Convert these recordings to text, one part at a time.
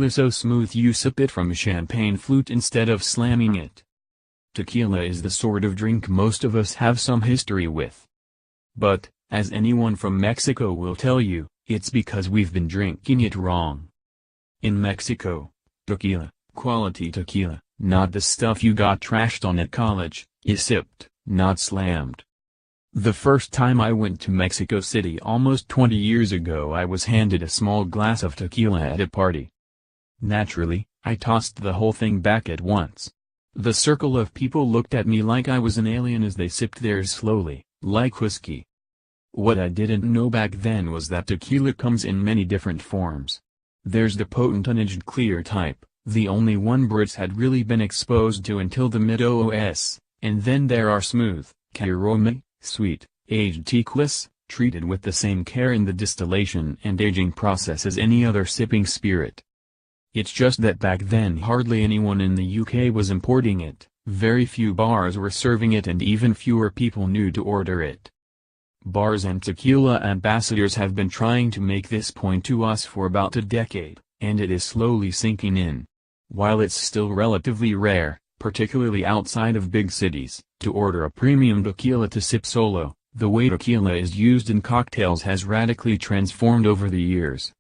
so smooth you sip it from a champagne flute instead of slamming it. Tequila is the sort of drink most of us have some history with. But, as anyone from Mexico will tell you, it's because we've been drinking it wrong. In Mexico, tequila, quality tequila, not the stuff you got trashed on at college, is sipped, not slammed. The first time I went to Mexico City almost 20 years ago, I was handed a small glass of tequila at a party. Naturally, I tossed the whole thing back at once. The circle of people looked at me like I was an alien as they sipped theirs slowly, like whiskey. What I didn't know back then was that tequila comes in many different forms. There's the potent unaged clear type, the only one Brits had really been exposed to until the mid-OOS, and then there are smooth, aroma, sweet, aged tequilas, treated with the same care in the distillation and aging process as any other sipping spirit. It's just that back then hardly anyone in the UK was importing it, very few bars were serving it and even fewer people knew to order it. Bars and tequila ambassadors have been trying to make this point to us for about a decade, and it is slowly sinking in. While it's still relatively rare, particularly outside of big cities, to order a premium tequila to sip solo, the way tequila is used in cocktails has radically transformed over the years.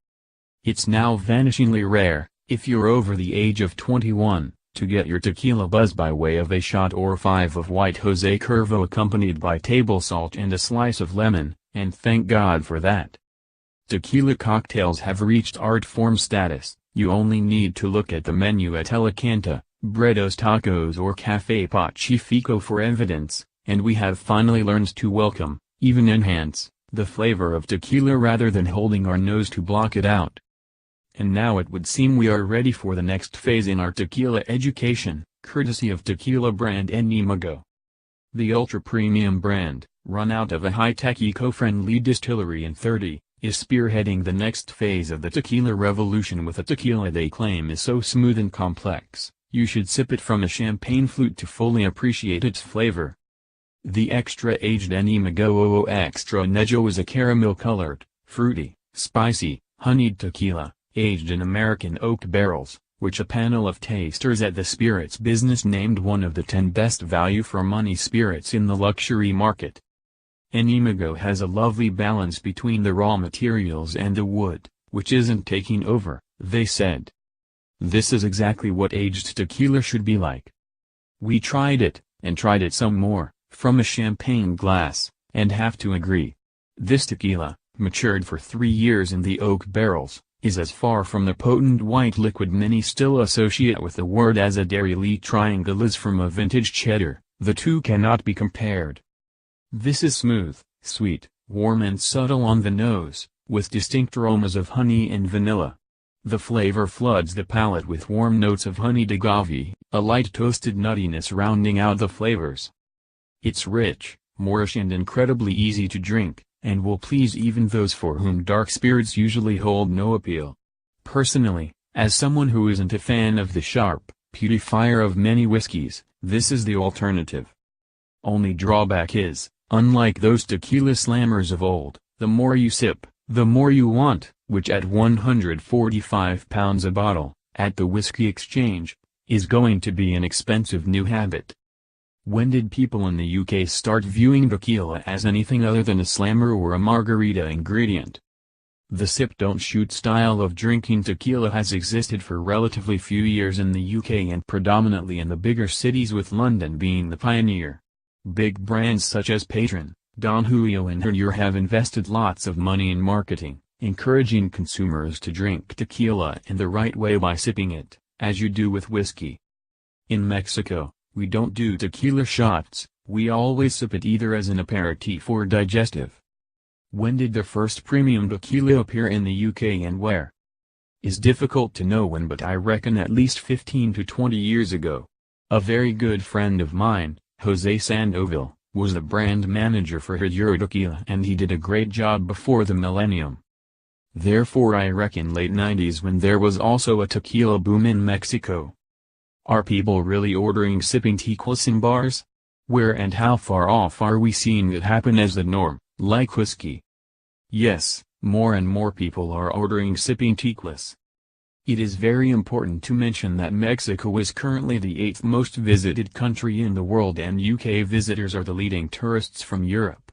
It's now vanishingly rare, if you're over the age of 21, to get your tequila buzz by way of a shot or 5 of white Jose Cuervo accompanied by table salt and a slice of lemon, and thank God for that. Tequila cocktails have reached art form status. You only need to look at the menu at El Canta, Bredos Tacos or Café Pacifico for evidence, and we have finally learned to welcome, even enhance, the flavor of tequila rather than holding our nose to block it out. And now it would seem we are ready for the next phase in our tequila education, courtesy of tequila brand Enímago. The ultra-premium brand, run out of a high-tech eco-friendly distillery in 30, is spearheading the next phase of the tequila revolution with a tequila they claim is so smooth and complex, you should sip it from a champagne flute to fully appreciate its flavor. The extra-aged Enímago Extra Negro is a caramel-colored, fruity, spicy, honeyed tequila, aged in American oak barrels, which a panel of tasters at the spirits business named one of the 10 best value-for-money spirits in the luxury market. Enímago has a lovely balance between the raw materials and the wood, which isn't taking over, they said. This is exactly what aged tequila should be like. We tried it, and tried it some more, from a champagne glass, and have to agree. This tequila, matured for 3 years in the oak barrels, is as far from the potent white liquid many still associate with the word as a dairy Lee triangle is from a vintage cheddar. The two cannot be compared. This is smooth, sweet, warm and subtle on the nose, with distinct aromas of honey and vanilla. The flavor floods the palate with warm notes of honeyed agave, a light toasted nuttiness rounding out the flavors. It's rich, Moorish and incredibly easy to drink, and will please even those for whom dark spirits usually hold no appeal. Personally, as someone who isn't a fan of the sharp, peaty fire of many whiskeys, this is the alternative. Only drawback is, unlike those tequila slammers of old, the more you sip, the more you want, which at £145 a bottle, at the Whiskey Exchange, is going to be an expensive new habit. When did people in the UK start viewing tequila as anything other than a slammer or a margarita ingredient? The sip-don't-shoot style of drinking tequila has existed for relatively few years in the UK and predominantly in the bigger cities, with London being the pioneer. Big brands such as Patron, Don Julio and Herrera have invested lots of money in marketing, encouraging consumers to drink tequila in the right way by sipping it, as you do with whiskey. In Mexico, we don't do tequila shots, we always sip it either as an aperitif or digestive. When did the first premium tequila appear in the UK and where? Is difficult to know when, but I reckon at least 15 to 20 years ago. A very good friend of mine, Jose Sandoval, was the brand manager for Herrera Tequila, and he did a great job before the millennium. Therefore I reckon late 90s when there was also a tequila boom in Mexico. Are people really ordering sipping tequilas in bars? Where and how far off are we seeing it happen as the norm, like whiskey? Yes, more and more people are ordering sipping tequilas. It is very important to mention that Mexico is currently the 8th most visited country in the world, and UK visitors are the leading tourists from Europe.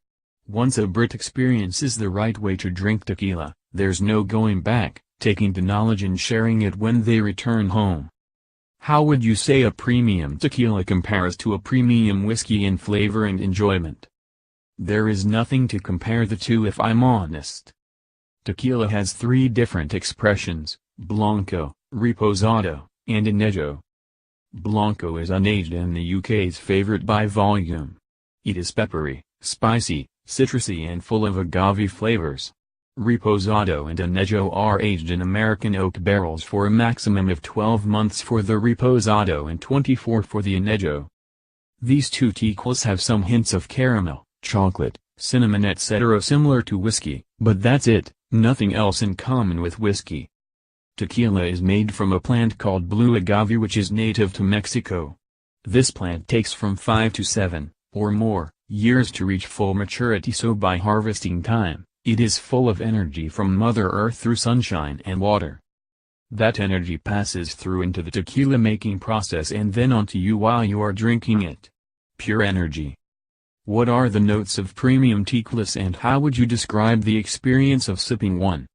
Once a Brit experiences the right way to drink tequila, there's no going back, taking the knowledge and sharing it when they return home. How would you say a premium tequila compares to a premium whiskey in flavor and enjoyment? There is nothing to compare the two, if I'm honest. Tequila has 3 different expressions: Blanco, Reposado, and Anejo. Blanco is unaged and the UK's favorite by volume. It is peppery, spicy, citrusy and full of agave flavors. Reposado and Anejo are aged in American oak barrels for a maximum of 12 months for the Reposado and 24 for the Anejo. These two tequilas have some hints of caramel, chocolate, cinnamon etc. similar to whiskey, but that's it, nothing else in common with whiskey. Tequila is made from a plant called blue agave, which is native to Mexico. This plant takes from 5 to 7, or more, years to reach full maturity, so by harvesting time, it is full of energy from Mother Earth through sunshine and water. That energy passes through into the tequila making process and then onto you while you are drinking it. Pure energy. What are the notes of premium tequilas and how would you describe the experience of sipping one?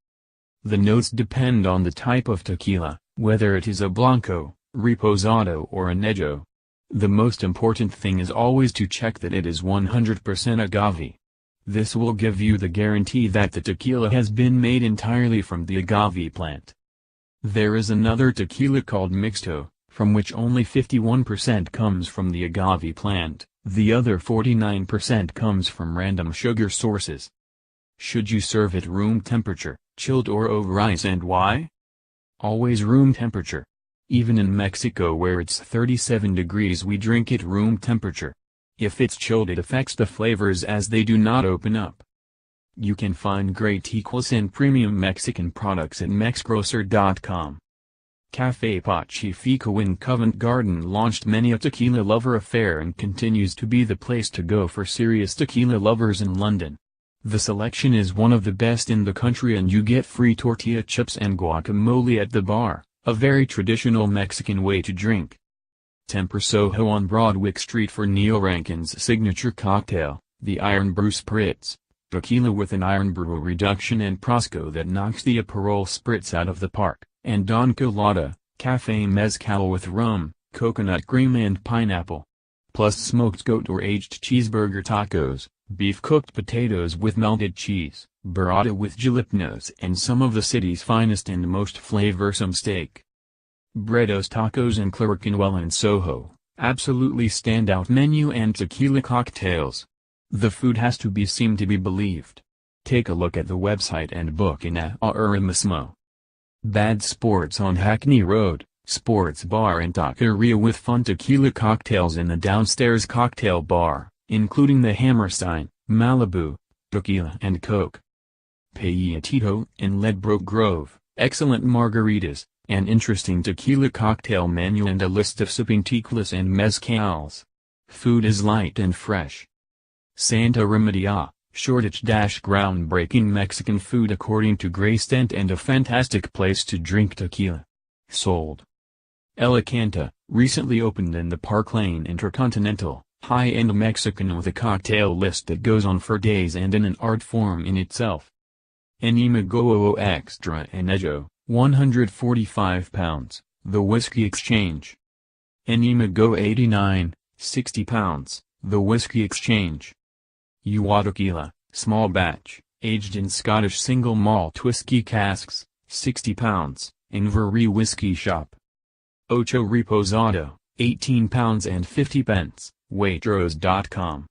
The notes depend on the type of tequila, whether it is a Blanco, Reposado or Anejo. The most important thing is always to check that it is 100% agave. This will give you the guarantee that the tequila has been made entirely from the agave plant. There is another tequila called mixto, from which only 51% comes from the agave plant, the other 49% comes from random sugar sources. Should you serve it room temperature, chilled or over ice, and why? Always room temperature. Even in Mexico where it's 37 degrees we drink it room temperature. If it's chilled it affects the flavors as they do not open up. You can find great tequilas and premium Mexican products at mexgrocer.com. Café Pacifico in Covent Garden launched many a tequila lover affair and continues to be the place to go for serious tequila lovers in London. The selection is one of the best in the country and you get free tortilla chips and guacamole at the bar, a very traditional Mexican way to drink. Temper Soho on Broadwick Street for Neil Rankin's signature cocktail, the Iron Brew Spritz, tequila with an iron brew reduction and Prosecco that knocks the Aperol Spritz out of the park, and Don Colada, Café Mezcal with rum, coconut cream and pineapple. Plus smoked goat or aged cheeseburger tacos, beef cooked potatoes with melted cheese, burrata with jalapenos and some of the city's finest and most flavorsome steak. Bredos Tacos and Clerkenwell in Soho, absolutely standout menu and tequila cocktails. The food has to be seen to be believed. Take a look at the website and book in ahora mismo. Bad Sports on Hackney Road, sports bar and taqueria with fun tequila cocktails in the downstairs cocktail bar, including the Hammerstein, Malibu, Tequila and Coke. Payetito in Ledbroke Grove, excellent margaritas, an interesting tequila cocktail menu and a list of sipping tequilas and mezcals. Food is light and fresh. Santa Remedia, Shoreditch-groundbreaking Mexican food according to Gray Stent and a fantastic place to drink tequila. Sold. El Canta, recently opened in the Park Lane Intercontinental, high-end Mexican with a cocktail list that goes on for days and in an art form in itself. Enimagoo Extra Anejo, 145 pounds, The Whiskey Exchange. Enimagoo 89, 60 pounds, The Whiskey Exchange. Uwa Tequila, small batch, aged in Scottish single malt whiskey casks, 60 pounds, Inverie Whiskey Shop. Ocho Reposado, 18 pounds and 50 pence, Waitrose.com.